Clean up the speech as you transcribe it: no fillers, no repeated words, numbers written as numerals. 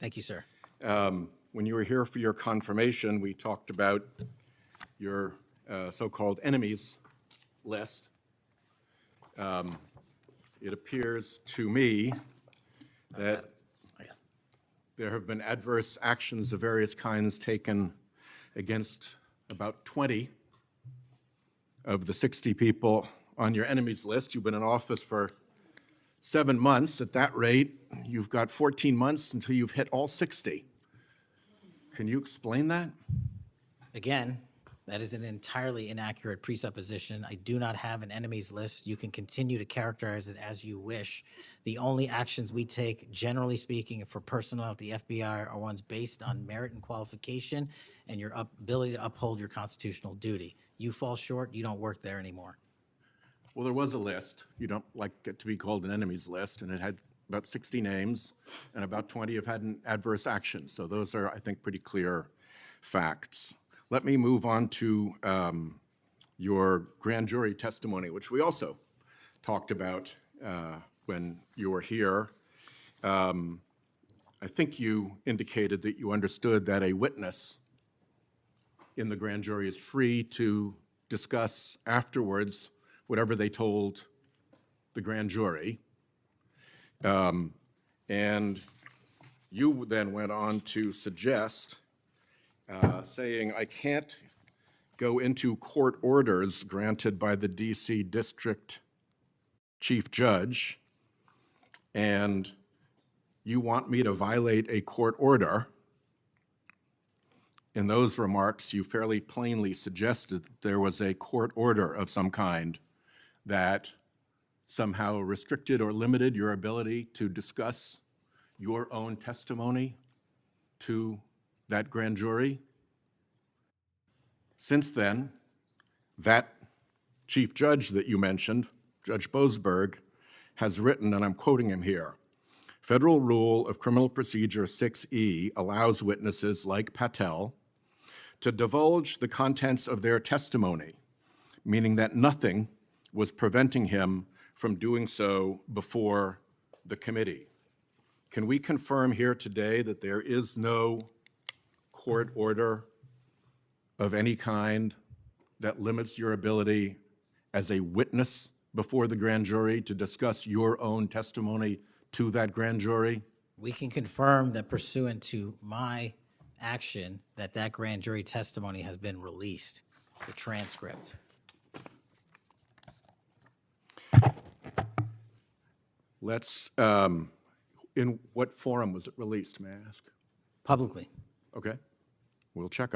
Thank you, sir. When you were here for your confirmation, we talked about your so-called enemies list. It appears to me that there have been adverse actions of various kinds taken against about 20 of the 60 people on your enemies list. You've been in office for 7 months. At that rate, you've got 14 months until you've hit all 60. Can you explain that? Again, that is an entirely inaccurate presupposition. I do not have an enemies list. You can continue to characterize it as you wish. The only actions we take, generally speaking, for personnel at the FBI are ones based on merit and qualification and your ability to uphold your constitutional duty. You fall short, you don't work there anymore. Well, there was a list. You don't like it to be called an enemies list, and it had about 60 names, and about 20 have had an adverse action. So those are, I think, pretty clear facts. Let me move on to your grand jury testimony, which we also talked about when you were here. I think you indicated that you understood that a witness in the grand jury is free to discuss afterwards whatever they told the grand jury. And you then went on to suggest, saying, I can't go into court orders granted by the DC District Chief Judge, and you want me to violate a court order. In those remarks, you fairly plainly suggested that there was a court order of some kind that somehow restricted or limited your ability to discuss your own testimony to that grand jury. Since then, that chief judge that you mentioned, Judge Boasberg, has written, and I'm quoting him here, Federal Rule of Criminal Procedure 6E allows witnesses like Patel to divulge the contents of their testimony, meaning that nothing was preventing him from doing so before the committee. Can we confirm here today that there is no court order of any kind that limits your ability as a witness before the grand jury to discuss your own testimony to that grand jury? We can confirm that pursuant to my action, that grand jury testimony has been released, the transcript. Let's, in what forum was it released, may I ask? Publicly. Okay, we'll check